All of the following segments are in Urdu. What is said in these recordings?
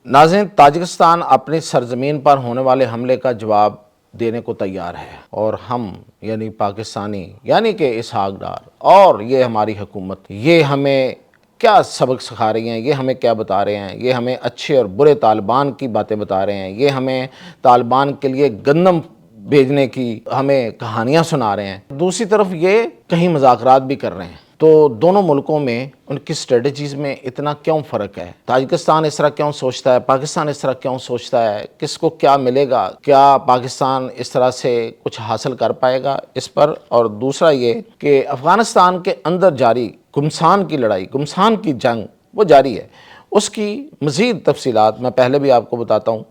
ناظرین، تاجکستان اپنی سرزمین پر ہونے والے حملے کا جواب دینے کو تیار ہے، اور ہم یعنی پاکستانی یعنی کہ اسحاق ڈار اور یہ ہماری حکومت یہ ہمیں کیا سبق سکھا رہی ہیں، یہ ہمیں کیا بتا رہے ہیں، یہ ہمیں اچھے اور برے طالبان کی باتیں بتا رہے ہیں، یہ ہمیں طالبان کے لیے گندم بھیجنے کی ہمیں کہانیاں سنا رہے ہیں، دوسری طرف یہ کہیں مذاکرات بھی کر رہے ہیں۔ تو دونوں ملکوں میں ان کی سٹریٹجیز میں اتنا کیوں فرق ہے؟ تاجکستان اس طرح کیوں سوچتا ہے؟ پاکستان اس طرح کیوں سوچتا ہے؟ کس کو کیا ملے گا؟ کیا پاکستان اس طرح سے کچھ حاصل کر پائے گا اس پر؟ اور دوسرا یہ کہ افغانستان کے اندر جاری گمسان کی لڑائی، گمسان کی جنگ وہ جاری ہے، اس کی مزید تفصیلات میں پہلے بھی آپ کو بتاتا ہوں،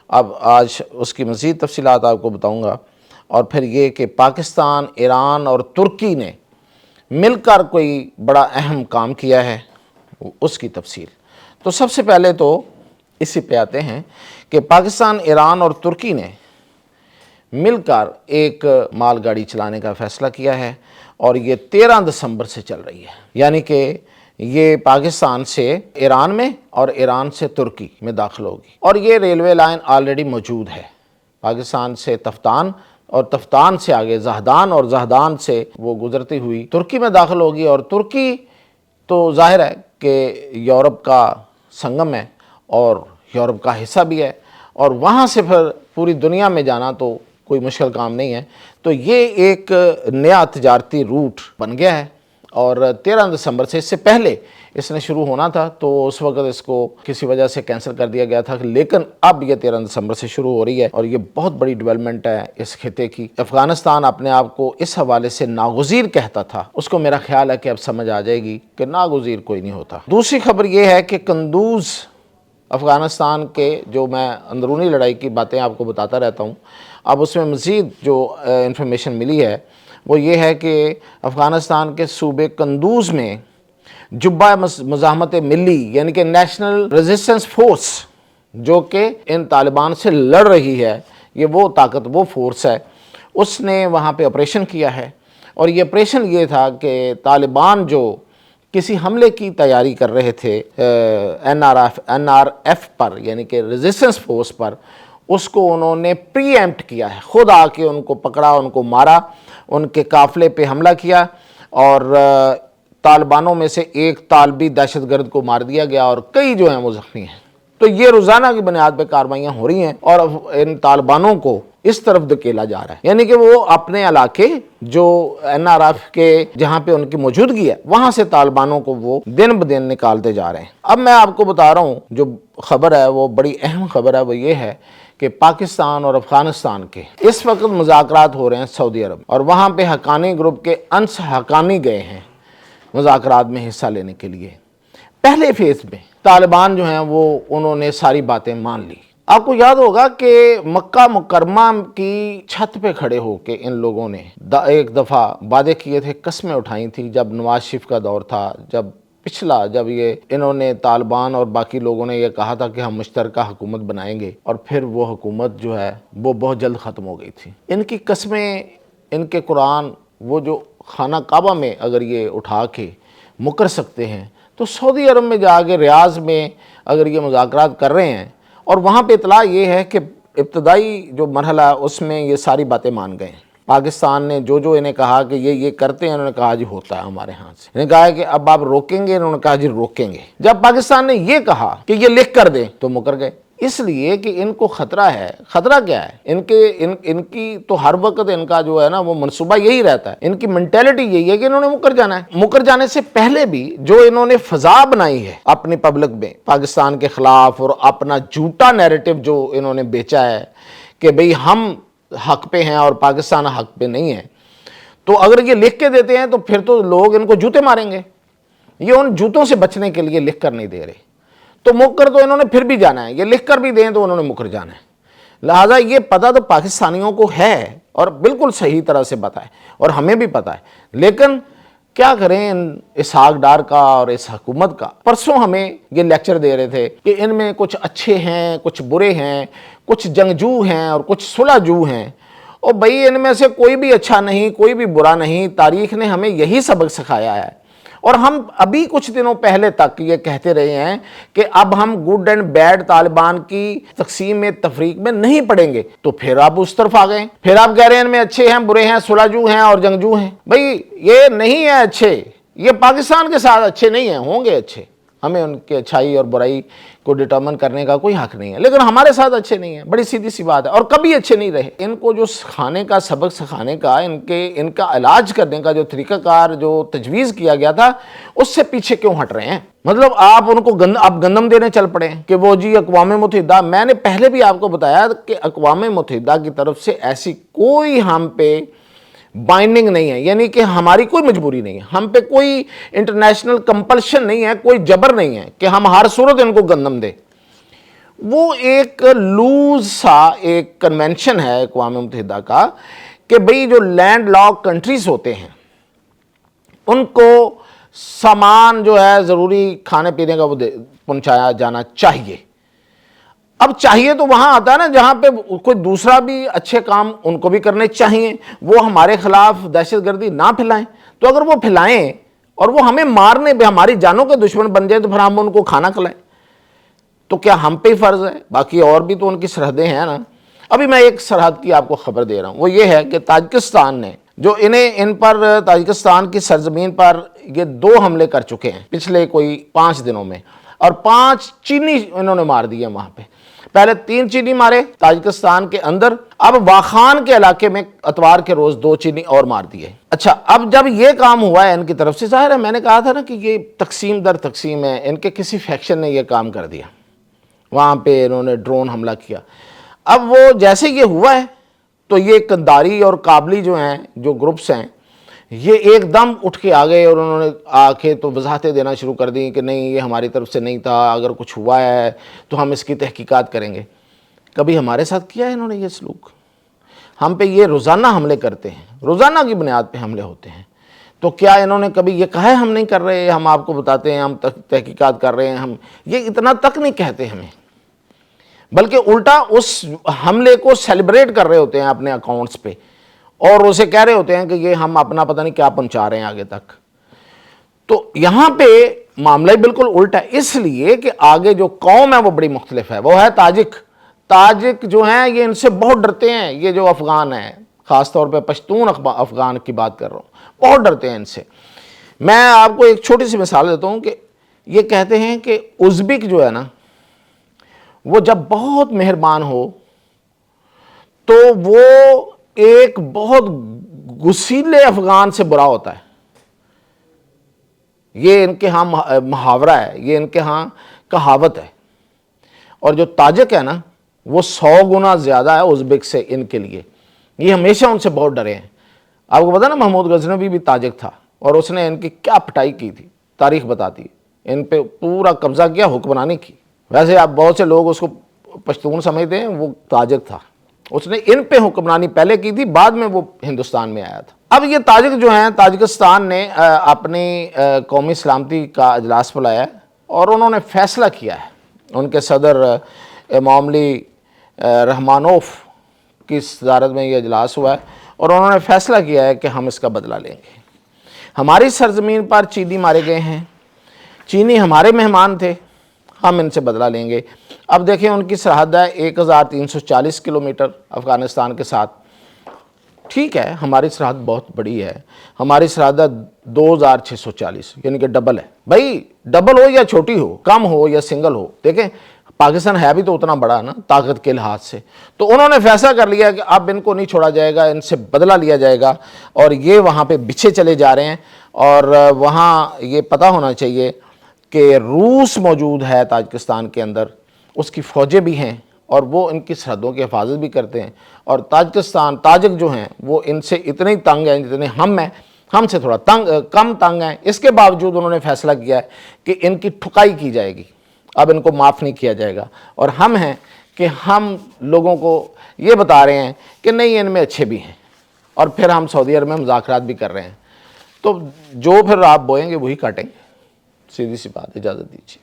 اب آج اس کی مزید تفصیلات آپ کو بتاؤں گا۔ اور پھر یہ کہ پاکستان، ایران اور ترکی نے مل کر کوئی بڑا اہم کام کیا ہے، اس کی تفصیل۔ تو سب سے پہلے تو اسی پہ آتے ہیں کہ پاکستان، ایران اور ترکی نے مل کر ایک مال گاڑی چلانے کا فیصلہ کیا ہے، اور یہ 13 دسمبر سے چل رہی ہے، یعنی کہ یہ پاکستان سے ایران میں اور ایران سے ترکی میں داخل ہوگی، اور یہ ریلوے لائن آلریڈی موجود ہے، پاکستان سے تفتان اور تفتان سے آگے زہدان، اور زہدان سے وہ گزرتی ہوئی ترکی میں داخل ہوگی۔ اور ترکی تو ظاہر ہے کہ یورپ کا سنگم ہے اور یورپ کا حصہ بھی ہے، اور وہاں سے پھر پوری دنیا میں جانا تو کوئی مشکل کام نہیں ہے۔ تو یہ ایک نیا تجارتی روٹ بن گیا ہے، اور 13 دسمبر سے، اس سے پہلے اس نے شروع ہونا تھا تو اس وقت اس کو کسی وجہ سے کینسل کر دیا گیا تھا، لیکن اب یہ 13 دسمبر سے شروع ہو رہی ہے، اور یہ بہت بڑی ڈیولپمنٹ ہے اس خطے کی۔ افغانستان اپنے آپ کو اس حوالے سے ناگزیر کہتا تھا، اس کو میرا خیال ہے کہ اب سمجھ آ جائے گی کہ ناگزیر کوئی نہیں ہوتا۔ دوسری خبر یہ ہے کہ قندوز افغانستان کے، جو میں اندرونی لڑائی کی باتیں آپ کو بتاتا رہتا ہوں، اب اس میں مزید جو انفارمیشن ملی ہے وہ یہ ہے کہ افغانستان کے صوبے قندوز میں جبہ مزاحمت ملی یعنی کہ نیشنل ریزسٹنس فورس، جو کہ ان طالبان سے لڑ رہی ہے، یہ وہ طاقت، وہ فورس ہے، اس نے وہاں پہ آپریشن کیا ہے، اور یہ آپریشن یہ تھا کہ طالبان جو کسی حملے کی تیاری کر رہے تھے این آر ایف پر یعنی کہ ریزسٹنس فورس پر، اس کو انہوں نے پری ایمپٹ کیا ہے، خود آ کے ان کو پکڑا، ان کو مارا، ان کے قافلے پہ حملہ کیا، اور طالبانوں میں سے ایک طالبی دہشت گرد کو مار دیا گیا، اور کئی جو ہیں وہ زخمی ہیں۔ تو یہ روزانہ کی بنیاد پہ کارروائیاں ہو رہی ہیں، اور ان طالبانوں کو اس طرف دھکیلا جا رہا ہے، یعنی کہ وہ اپنے علاقے جو این آر ایف کے جہاں پہ ان کی موجودگی ہے وہاں سے طالبانوں کو وہ دن بدن نکالتے جا رہے ہیں۔ اب میں آپ کو بتا رہا ہوں جو خبر ہے، وہ بڑی اہم خبر ہے، وہ یہ ہے کہ پاکستان اور افغانستان کے اس وقت مذاکرات ہو رہے ہیں سعودی عرب، اور وہاں پہ حقانی گروپ کے انس حقانی گئے ہیں مذاکرات میں حصہ لینے کے لیے۔ پہلے فیز میں طالبان جو ہیں وہ انہوں نے ساری باتیں مان لی۔ آپ کو یاد ہوگا کہ مکہ مکرمہ کی چھت پہ کھڑے ہو کے ان لوگوں نے ایک دفعہ وعدے کیے تھے، قسمیں اٹھائی تھی، جب نواز شریف کا دور تھا، جب یہ انہوں نے طالبان اور باقی لوگوں نے یہ کہا تھا کہ ہم مشترکہ حکومت بنائیں گے، اور پھر وہ حکومت جو ہے وہ بہت جلد ختم ہو گئی تھی۔ ان کی قسمیں، ان کے قرآن، وہ جو خانہ کعبہ میں اگر یہ اٹھا کے مکر سکتے ہیں تو سعودی عرب میں جا کے ریاض میں اگر یہ مذاکرات کر رہے ہیں، اور وہاں پہ اطلاع یہ ہے کہ ابتدائی جو مرحلہ اس میں یہ ساری باتیں مان گئے ہیں۔ پاکستان نے جو انہیں کہا کہ یہ کرتے ہیں، انہوں نے کہا جی ہوتا ہے ہمارے ہاں سے، انہوں نے کہا کہ اب آپ روکیں گے، انہوں نے کہا جی روکیں گے۔ جب پاکستان نے یہ کہا کہ یہ لکھ کر دیں تو مکر گئے، اس لیے کہ ان کو خطرہ ہے۔ خطرہ کیا ہے؟ ان کی تو ہر وقت ان کا جو ہے نا وہ منصوبہ یہی رہتا ہے، ان کی منٹیلٹی یہی ہے کہ انہوں نے مکر جانا ہے۔ مکر جانے سے پہلے بھی جو انہوں نے فضا بنائی ہے اپنی پبلک میں پاکستان کے خلاف، اور اپنا جھوٹا نیریٹو جو انہوں نے بیچا ہے کہ بھئی ہم حق پہ ہیں اور پاکستان حق پہ نہیں ہے، تو اگر یہ لکھ کے دیتے ہیں تو پھر تو لوگ ان کو جوتے ماریں گے۔ یہ ان جوتوں سے بچنے کے لیے لکھ کر نہیں دے رہے، تو مکر تو انہوں نے پھر بھی جانا ہے، یہ لکھ کر بھی دیں تو انہوں نے مکر جانا ہے۔ لہٰذا یہ پتہ تو پاکستانیوں کو ہے، اور بالکل صحیح طرح سے پتہ ہے، اور ہمیں بھی پتہ ہے، لیکن کیا کریں اسحاق ڈار کا اور اس حکومت کا۔ پرسوں ہمیں یہ لیکچر دے رہے تھے کہ ان میں کچھ اچھے ہیں، کچھ برے ہیں، کچھ جنگجو ہیں اور کچھ صلح جو ہیں، اور بھئی ان میں سے کوئی بھی اچھا نہیں، کوئی بھی برا نہیں، تاریخ نے ہمیں یہی سبق سکھایا ہے، اور ہم ابھی کچھ دنوں پہلے تک یہ کہتے رہے ہیں کہ اب ہم گڈ اینڈ بیڈ طالبان کی تقسیم میں تفریق میں نہیں پڑیں گے، تو پھر آپ اس طرف آ گئے، پھر آپ کہہ رہے ہیں ان میں اچھے ہیں، برے ہیں، صلحجو ہیں اور جنگجو ہیں۔ بھئی یہ نہیں ہے اچھے، یہ پاکستان کے ساتھ اچھے نہیں ہیں، ہوں گے اچھے، ہمیں ان کے اچھائی اور برائی کو ڈٹرمن کرنے کا کوئی حق نہیں ہے، لیکن ہمارے ساتھ اچھے نہیں ہیں، بڑی سیدھی سی بات ہے، اور کبھی اچھے نہیں رہے۔ ان کو جو سکھانے کا، سبق سکھانے کا، ان کا علاج کرنے کا جو طریقہ کار جو تجویز کیا گیا تھا، اس سے پیچھے کیوں ہٹ رہے ہیں؟ مطلب آپ ان کو اب گندم دینے چل پڑے ہیں کہ وہ جی اقوام متحدہ۔ میں نے پہلے بھی آپ کو بتایا کہ اقوام متحدہ کی طرف سے ایسی کوئی ہم پہ بائنڈنگ نہیں ہے، یعنی کہ ہماری کوئی مجبوری نہیں ہے، ہم پہ کوئی انٹرنیشنل کمپلشن نہیں ہے، کوئی جبر نہیں ہے کہ ہم ہر صورت ان کو گندم دیں۔ وہ ایک لوز سا ایک کنونشن ہے اقوام متحدہ کا کہ بھئی جو لینڈ لاک کنٹریز ہوتے ہیں ان کو سامان جو ہے ضروری کھانے پینے کا وہ پہنچایا جانا چاہیے۔ اب چاہیے تو وہاں آتا ہے نا جہاں پہ کوئی دوسرا بھی اچھے کام ان کو بھی کرنے چاہیے، وہ ہمارے خلاف دہشت گردی نہ پھیلائیں، تو اگر وہ پھیلائیں اور وہ ہمیں مارنے پہ ہماری جانوں کے دشمن بن جائیں تو پھر ہم ان کو کھانا کھلائیں، تو کیا ہم پہ ہی فرض ہے؟ باقی اور بھی تو ان کی سرحدیں ہیں نا۔ ابھی میں ایک سرحد کی آپ کو خبر دے رہا ہوں، وہ یہ ہے کہ تاجکستان نے جو ان پر تاجکستان کی سرزمین پر یہ 2 حملے کر چکے ہیں پچھلے کوئی 5 دنوں میں، اور 5 چینی انہوں نے مار دیے وہاں پہ۔ پہلے 3 چینی مارے تاجکستان کے اندر، اب واخان کے علاقے میں اتوار کے روز 2 چینی اور مار دیے۔ اچھا، اب جب یہ کام ہوا ہے ان کی طرف سے، ظاہر ہے میں نے کہا تھا نا کہ یہ تقسیم در تقسیم ہے، ان کے کسی فیکشن نے یہ کام کر دیا، وہاں پہ انہوں نے ڈرون حملہ کیا۔ اب وہ جیسے یہ ہوا ہے تو یہ کنداری اور کابلی جو ہیں، جو گروپس ہیں، یہ ایک دم اٹھ کے آ گئے اور انہوں نے آ کے تو وضاحتیں دینا شروع کر دیں کہ نہیں یہ ہماری طرف سے نہیں تھا، اگر کچھ ہوا ہے تو ہم اس کی تحقیقات کریں گے۔ کبھی ہمارے ساتھ کیا ہے انہوں نے یہ سلوک؟ ہم پہ یہ روزانہ حملے کرتے ہیں، روزانہ کی بنیاد پہ حملے ہوتے ہیں، تو کیا انہوں نے کبھی یہ کہا ہے ہم نہیں کر رہے، ہم آپ کو بتاتے ہیں ہم تحقیقات کر رہے ہیں؟ ہم یہ اتنا تک نہیں کہتے ہمیں، بلکہ الٹا اس حملے کو سیلیبریٹ کر رہے ہوتے ہیں اپنے اکاؤنٹس پہ، اور اسے کہہ رہے ہوتے ہیں کہ یہ ہم اپنا پتہ نہیں کیا پہنچا رہے ہیں آگے تک۔ تو یہاں پہ معاملہ ہی بالکل الٹا ہے، اس لیے کہ آگے جو قوم ہے وہ بڑی مختلف ہے، وہ ہے تاجک۔ تاجک جو ہیں یہ ان سے بہت ڈرتے ہیں، یہ جو افغان ہیں، خاص طور پہ پشتون افغان کی بات کر رہا ہوں، بہت ڈرتے ہیں ان سے۔ میں آپ کو ایک چھوٹی سی مثال دیتا ہوں کہ یہ کہتے ہیں کہ ازبک جو ہے نا، وہ جب بہت مہربان ہو تو وہ ایک بہت غسیلے افغان سے برا ہوتا ہے۔ یہ ان کے ہاں محاورہ ہے، یہ ان کے ہاں کہاوت ہے۔ اور جو تاجک ہے نا، وہ 100 گنا زیادہ ہے ازبک سے ان کے لیے، یہ ہمیشہ ان سے بہت ڈرے ہیں۔ آپ کو پتا نا محمود غزنوی بھی تاجک تھا، اور اس نے ان کی کیا پٹائی کی تھی، تاریخ بتاتی ہے، ان پہ پورا قبضہ کیا، حکمرانی کی۔ ویسے آپ بہت سے لوگ اس کو پشتون سمجھتے ہیں، وہ تاجک تھا، اس نے ان پہ حکمرانی پہلے کی تھی، بعد میں وہ ہندوستان میں آیا تھا۔ اب یہ تاجک جو ہیں، تاجکستان نے اپنی قومی سلامتی کا اجلاس بلایا ہے، اور انہوں نے فیصلہ کیا ہے، ان کے صدر اماملی رحمانوف کی صدارت میں یہ اجلاس ہوا ہے، اور انہوں نے فیصلہ کیا ہے کہ ہم اس کا بدلہ لیں گے۔ ہماری سرزمین پر چینی مارے گئے ہیں، چینی ہمارے مہمان تھے، ہم ان سے بدلہ لیں گے۔ اب دیکھیں ان کی سرحد ہے 1340 کلومیٹر افغانستان کے ساتھ، ٹھیک ہے، ہماری سرحد بہت بڑی ہے، ہماری سرحد ہے 2640، یعنی کہ ڈبل ہے۔ بھائی ڈبل ہو یا چھوٹی ہو، کم ہو یا سنگل ہو، دیکھیں پاکستان ہے بھی تو اتنا بڑا نا طاقت کے لحاظ سے، تو انہوں نے فیصلہ کر لیا کہ اب ان کو نہیں چھوڑا جائے گا، ان سے بدلہ لیا جائے گا، اور یہ وہاں پہ بچھے چلے جا رہے ہیں۔ اور وہاں یہ پتہ ہونا چاہیے کہ روس موجود ہے تاجکستان کے اندر، اس کی فوجیں بھی ہیں، اور وہ ان کی سرحدوں کی حفاظت بھی کرتے ہیں، اور تاجک جو ہیں وہ ان سے اتنے ہی تنگ ہیں جتنے ہم ہیں، ہم سے تھوڑا کم تنگ ہیں۔ اس کے باوجود انہوں نے فیصلہ کیا ہے کہ ان کی ٹھکائی کی جائے گی، اب ان کو معاف نہیں کیا جائے گا، اور ہم ہیں کہ ہم لوگوں کو یہ بتا رہے ہیں کہ نہیں ان میں اچھے بھی ہیں، اور پھر ہم سعودی عرب میں مذاکرات بھی کر رہے ہیں۔ تو جو پھر آپ بوئیں گے وہی کاٹیں گے، سیدھی سی بات، اجازت دیجیے۔